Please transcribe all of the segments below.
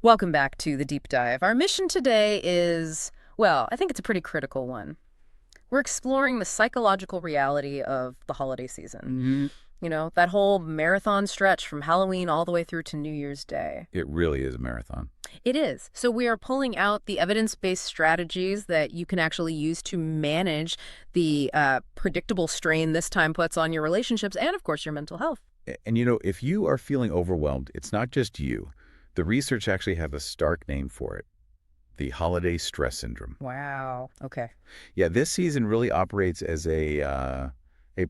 Welcome back to the deep dive. Our mission today is, well, I think it's a pretty critical one. We're exploring the psychological reality of the holiday season. hmm You know, that whole marathon stretch from Halloween all the way through to New Year's Day. It really is a marathon. It is. So we are pulling out the evidence-based strategies that you can actually use to manage the predictable strain this time puts on your relationships and, of course, your mental health. And if you are feeling overwhelmed, it's not just you. The research actually has a stark name for it, the holiday stress syndrome. Wow. Okay. Yeah, this season really operates as a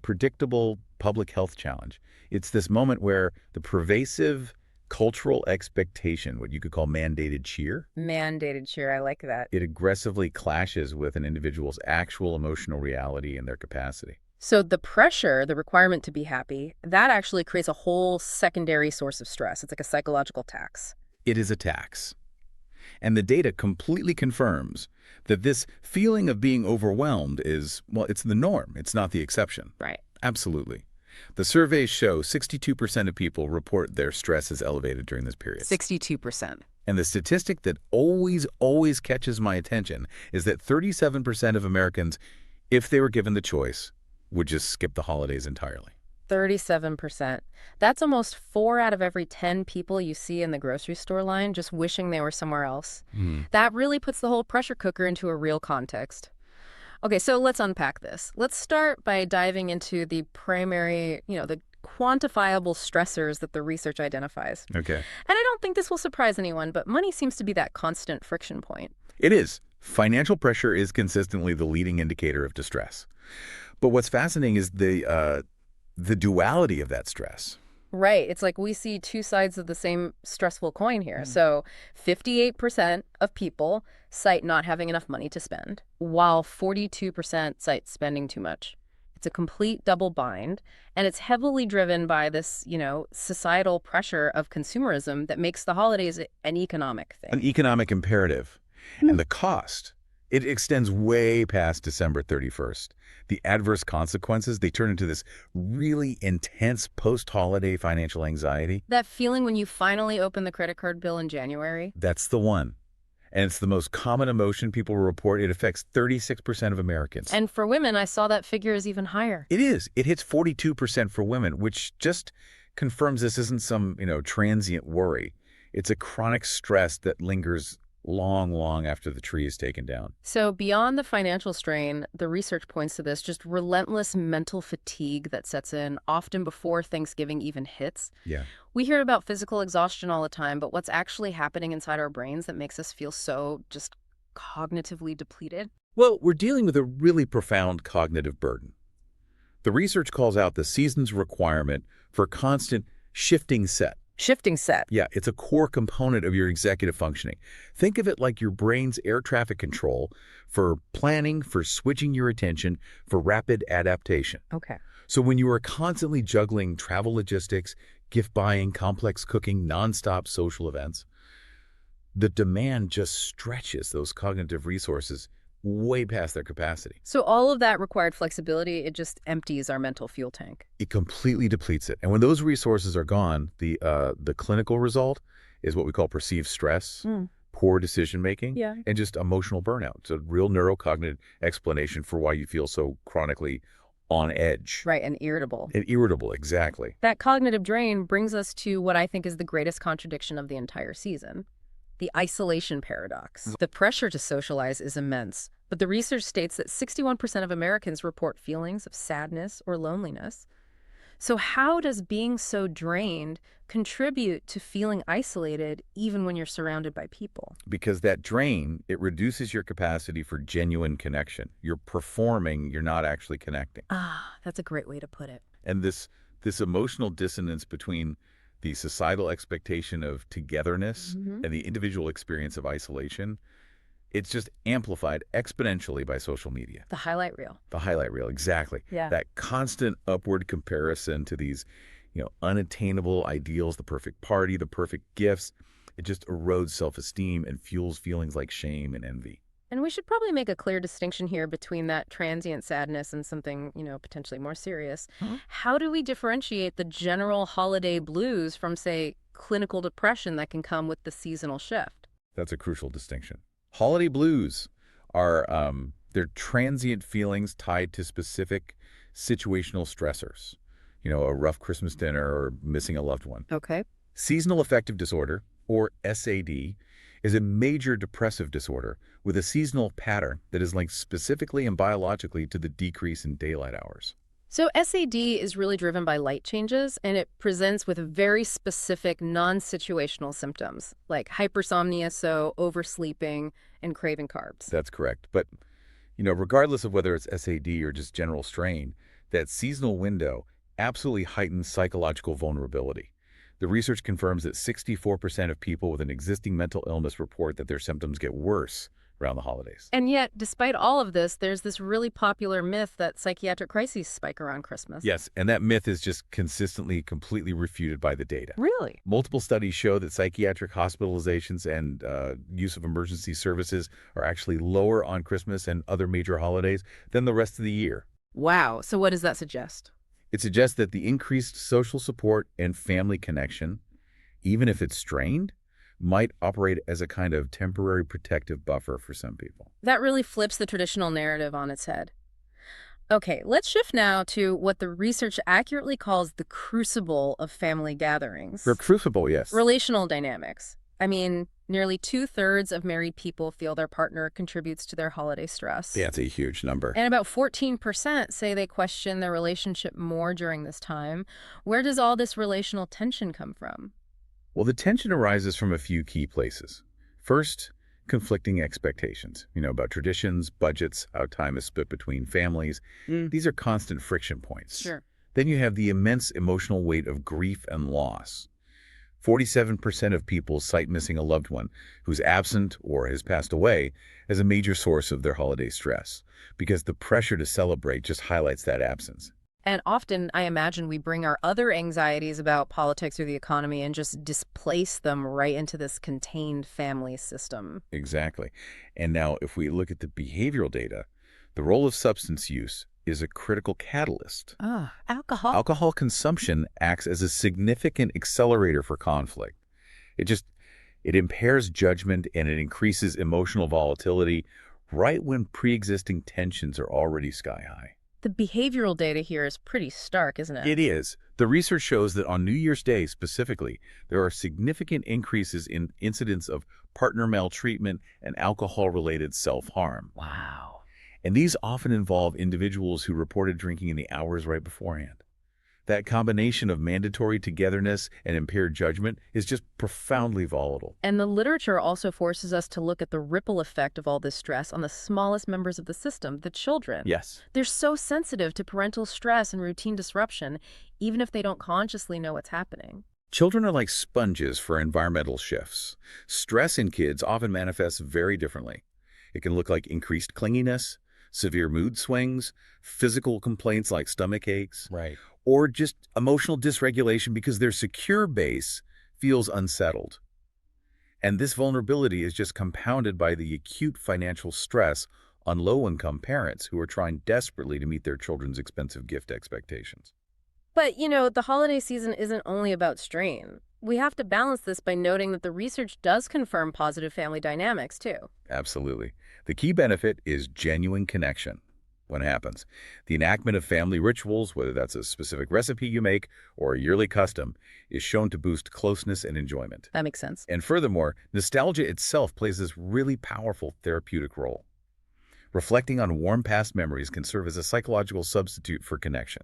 predictable public health challenge. It's this moment where the pervasive cultural expectation, what you could call mandated cheer, Mandated cheer. I like that. it aggressively clashes with an individual's actual emotional reality and their capacity. So the pressure, the requirement to be happy, that actually creates a whole secondary source of stress. It's like a psychological tax. It is a tax. And the data completely confirms that this feeling of being overwhelmed is, well, it's the norm. It's not the exception. Right. Absolutely. The surveys show 62% of people report their stress is elevated during this period. 62%. And the statistic that always catches my attention is that 37% of Americans, if they were given the choice, would just skip the holidays entirely. 37%. That's almost 4 out of every 10 people you see in the grocery store line just wishing they were somewhere else. That really puts the whole pressure cooker into a real context. Okay, so let's unpack this. Let's start by diving into the primary, the quantifiable stressors that the research identifies. Okay. And I don't think this will surprise anyone, but money seems to be that constant friction point. It is. Financial pressure is consistently the leading indicator of distress. But what's fascinating is the duality of that stress. Right. It's like we see two sides of the same stressful coin here. So 58% of people cite not having enough money to spend, while 42% cite spending too much. It's a complete double bind, and it's heavily driven by this, societal pressure of consumerism that makes the holidays an economic An thing. economic imperative. And the cost, it extends way past December 31st. The adverse consequences, they turn into this really intense post-holiday financial anxiety. That feeling when you finally open the credit card bill in January. That's the one. And it's the most common emotion people report. It affects 36% of Americans. And for women, I saw that figure is even higher. It is. It hits 42% for women, which just confirms this isn't some, transient worry. It's a chronic stress that lingers long after the tree is taken down. So beyond the financial strain, the research points to this just relentless mental fatigue that sets in often before Thanksgiving even hits. Yeah. We hear about physical exhaustion all the time, but what's actually happening inside our brains that makes us feel so just cognitively depleted? Well, we're dealing with a really profound cognitive burden. The research calls out the season's requirement for constant shifting set. Shifting set. Yeah, it's a core component of your executive functioning. Think of it like your brain's air traffic control for planning, for switching your attention, for rapid adaptation. Okay. So when you are constantly juggling travel logistics, gift buying, complex cooking, nonstop social events, the demand just stretches those cognitive resources way past their capacity. So all of that required flexibility, it just empties our mental fuel tank. It completely depletes it. And when those resources are gone, the clinical result is what we call perceived stress, poor decision making, Yeah. and just emotional burnout. It's a real neurocognitive explanation for why you feel so chronically on edge. Right, and irritable. And irritable, exactly. That cognitive drain brings us to what I think is the greatest contradiction of the entire season. The isolation paradox. The pressure to socialize is immense, but the research states that 61% of Americans report feelings of sadness or loneliness. So how does being so drained contribute to feeling isolated even when you're surrounded by people? Because that drain, it reduces your capacity for genuine connection. You're performing, you're not actually connecting. Ah, that's a great way to put it. And this emotional dissonance between the societal expectation of togetherness and the individual experience of isolation, it's just amplified exponentially by social media. The highlight reel. The highlight reel, exactly. Yeah. That constant upward comparison to these, unattainable ideals, the perfect party, the perfect gifts, it just erodes self-esteem and fuels feelings like shame and envy. And we should probably make a clear distinction here between that transient sadness and something, potentially more serious. Huh? How do we differentiate the general holiday blues from, say, clinical depression that can come with the seasonal shift? That's a crucial distinction. Holiday blues are they're transient feelings tied to specific situational stressors. A rough Christmas dinner or missing a loved one. Okay. Seasonal affective disorder, or SAD, is a major depressive disorder with a seasonal pattern that is linked specifically and biologically to the decrease in daylight hours. So SAD is really driven by light changes, and it presents with very specific non-situational symptoms, like hypersomnia, so oversleeping, and craving carbs. That's correct. But, regardless of whether it's SAD or just general strain, that seasonal window absolutely heightens psychological vulnerability. The research confirms that 64% of people with an existing mental illness report that their symptoms get worse around the holidays. And yet, despite all of this, there's this really popular myth that psychiatric crises spike around Christmas. Yes, and that myth is just consistently, completely refuted by the data. Really? Multiple studies show that psychiatric hospitalizations and use of emergency services are actually lower on Christmas and other major holidays than the rest of the year. Wow. So what does that suggest? It suggests that the increased social support and family connection, even if it's strained, might operate as a kind of temporary protective buffer for some people. That really flips the traditional narrative on its head. Okay, let's shift now to what the research accurately calls the crucible of family gatherings. For crucible, yes. Relational dynamics. I mean, nearly 2/3 of married people feel their partner contributes to their holiday stress. That's a huge number. And about 14% say they question their relationship more during this time. Where does all this relational tension come from? Well, the tension arises from a few key places. First, conflicting expectations, about traditions, budgets, how time is split between families. These are constant friction points. Sure. Then you have the immense emotional weight of grief and loss. 47% of people cite missing a loved one who's absent or has passed away as a major source of their holiday stress, because the pressure to celebrate just highlights that absence. And often, I imagine we bring our other anxieties about politics or the economy and just displace them right into this contained family system. Exactly. And now, if we look at the behavioral data, the role of substance use is a critical catalyst. Alcohol? Alcohol consumption acts as a significant accelerator for conflict. It impairs judgment and it increases emotional volatility right when pre-existing tensions are already sky high. The behavioral data here is pretty stark, isn't it? It is. The research shows that on New Year's Day specifically, there are significant increases in incidents of partner maltreatment and alcohol-related self-harm. Wow. And these often involve individuals who reported drinking in the hours right beforehand. That combination of mandatory togetherness and impaired judgment is just profoundly volatile. And the literature also forces us to look at the ripple effect of all this stress on the smallest members of the system, the children. Yes. They're so sensitive to parental stress and routine disruption, even if they don't consciously know what's happening. Children are like sponges for environmental shifts. Stress in kids often manifests very differently. It can look like increased clinginess, severe mood swings, physical complaints like stomach aches, Right. or just emotional dysregulation because their secure base feels unsettled. And this vulnerability is just compounded by the acute financial stress on low-income parents who are trying desperately to meet their children's expensive gift expectations. But, the holiday season isn't only about strain. We have to balance this by noting that the research does confirm positive family dynamics, too. Absolutely. The key benefit is genuine connection. When it happens, the enactment of family rituals, whether that's a specific recipe you make or a yearly custom, is shown to boost closeness and enjoyment. That makes sense. And furthermore, nostalgia itself plays this really powerful therapeutic role. Reflecting on warm past memories can serve as a psychological substitute for connection.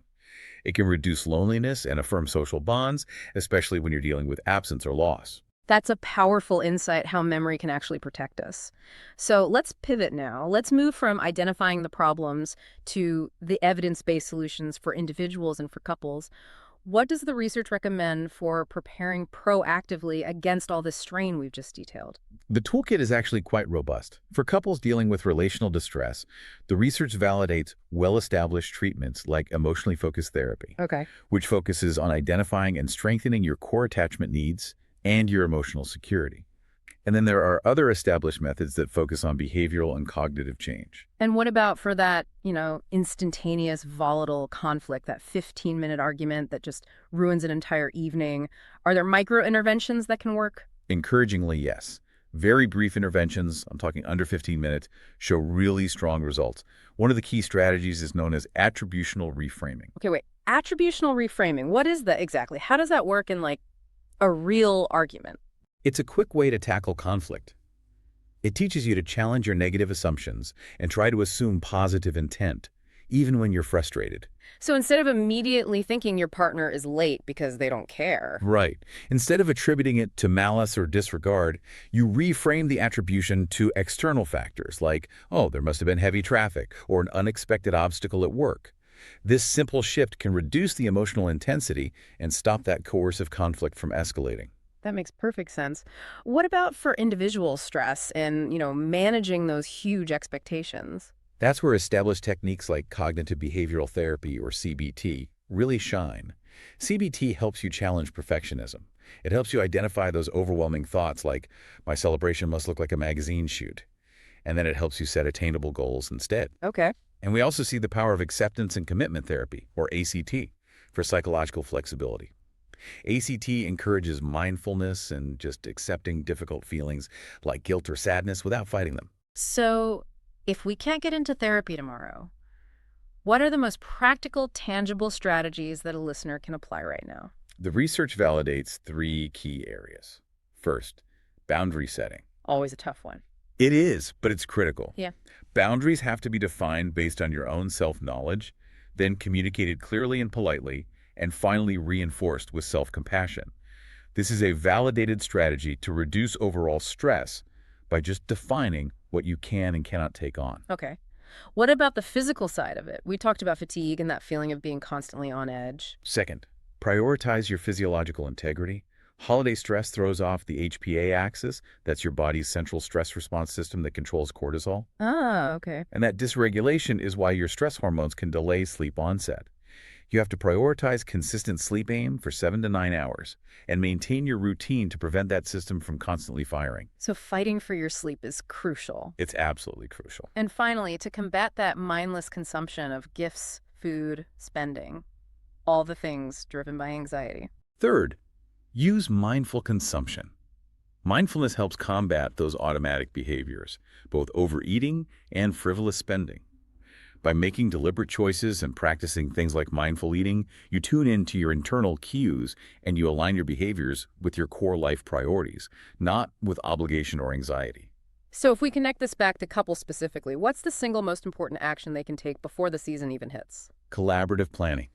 It can reduce loneliness and affirm social bonds, especially when you're dealing with absence or loss. That's a powerful insight how memory can actually protect us. So let's pivot now. Let's move from identifying the problems to the evidence-based solutions for individuals and for couples. What does the research recommend for preparing proactively against all this strain we've just detailed? The toolkit is actually quite robust. For couples dealing with relational distress, the research validates well-established treatments like emotionally focused therapy, Okay. which focuses on identifying and strengthening your core attachment needs and your emotional security. And then there are other established methods that focus on behavioral and cognitive change. And what about for that, instantaneous volatile conflict, that 15-minute argument that just ruins an entire evening? Are there micro interventions that can work? Encouragingly, yes. Very brief interventions, I'm talking under 15 minutes, show really strong results. One of the key strategies is known as attributional reframing. Okay, wait. Attributional reframing. What is that exactly? How does that work in a real argument? It's a quick way to tackle conflict. It teaches you to challenge your negative assumptions and try to assume positive intent, even when you're frustrated. So instead of immediately thinking your partner is late because they don't care. Right. Instead of attributing it to malice or disregard, you reframe the attribution to external factors like, oh, there must have been heavy traffic or an unexpected obstacle at work. This simple shift can reduce the emotional intensity and stop that coercive conflict from escalating. That makes perfect sense. What about for individual stress and, managing those huge expectations? That's where established techniques like cognitive behavioral therapy, or CBT, really shine. CBT helps you challenge perfectionism. It helps you identify those overwhelming thoughts like, my celebration must look like a magazine shoot. And then it helps you set attainable goals instead. Okay. And we also see the power of acceptance and commitment therapy, or ACT, for psychological flexibility. ACT encourages mindfulness and just accepting difficult feelings like guilt or sadness without fighting them. So if we can't get into therapy tomorrow, what are the most practical, tangible strategies that a listener can apply right now? The research validates 3 key areas. First, boundary setting. Always a tough one. It is, but it's critical. Yeah. Boundaries have to be defined based on your own self-knowledge, then communicated clearly and politely, and finally reinforced with self-compassion. This is a validated strategy to reduce overall stress by just defining what you can and cannot take on. Okay. What about the physical side of it? We talked about fatigue and that feeling of being constantly on edge. Second, prioritize your physiological integrity. Holiday stress throws off the HPA axis. That's your body's central stress response system that controls cortisol. Ah, okay. And that dysregulation is why your stress hormones can delay sleep onset. You have to prioritize consistent sleep aim for 7 to 9 hours and maintain your routine to prevent that system from constantly firing. So fighting for your sleep is crucial. It's absolutely crucial. And finally, to combat that mindless consumption of gifts, food, spending, all the things driven by anxiety. Third, use mindful consumption. Mindfulness helps combat those automatic behaviors, both overeating and frivolous spending. By making deliberate choices and practicing things like mindful eating, you tune into your internal cues and you align your behaviors with your core life priorities, not with obligation or anxiety. So if we connect this back to couples specifically, what's the single most important action they can take before the season even hits? Collaborative planning.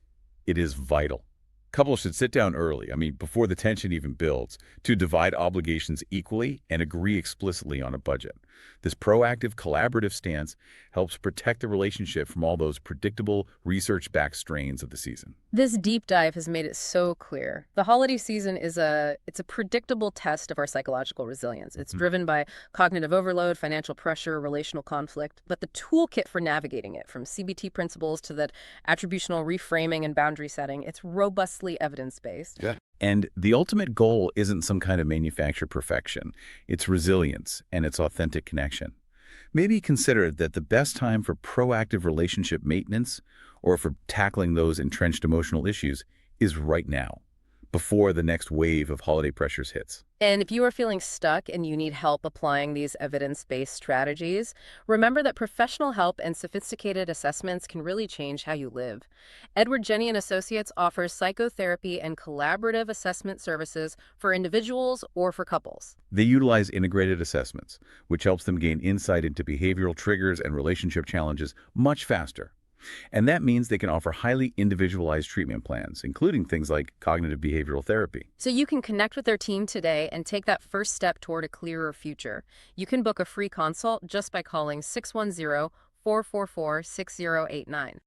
It is vital. Couples should sit down early, before the tension even builds, to divide obligations equally and agree explicitly on a budget. This proactive, collaborative stance helps protect the relationship from all those predictable, research-backed strains of the season. This deep dive has made it so clear. The holiday season is a predictable test of our psychological resilience. It's driven by cognitive overload, financial pressure, relational conflict, but the toolkit for navigating it, from CBT principles to that attributional reframing and boundary setting, it's robustly evidence-based. Yeah. And the ultimate goal isn't some kind of manufactured perfection. It's resilience and it's authentic connection. Maybe consider that the best time for proactive relationship maintenance or for tackling those entrenched emotional issues is right now, before the next wave of holiday pressures hits. And if you are feeling stuck and you need help applying these evidence-based strategies, remember that professional help and sophisticated assessments can really change how you live. Edward Jenny and Associates offers psychotherapy and collaborative assessment services for individuals or for couples. They utilize integrated assessments, which helps them gain insight into behavioral triggers and relationship challenges much faster. And that means they can offer highly individualized treatment plans, including things like cognitive behavioral therapy. So you can connect with their team today and take that first step toward a clearer future. You can book a free consult just by calling 610-444-6089.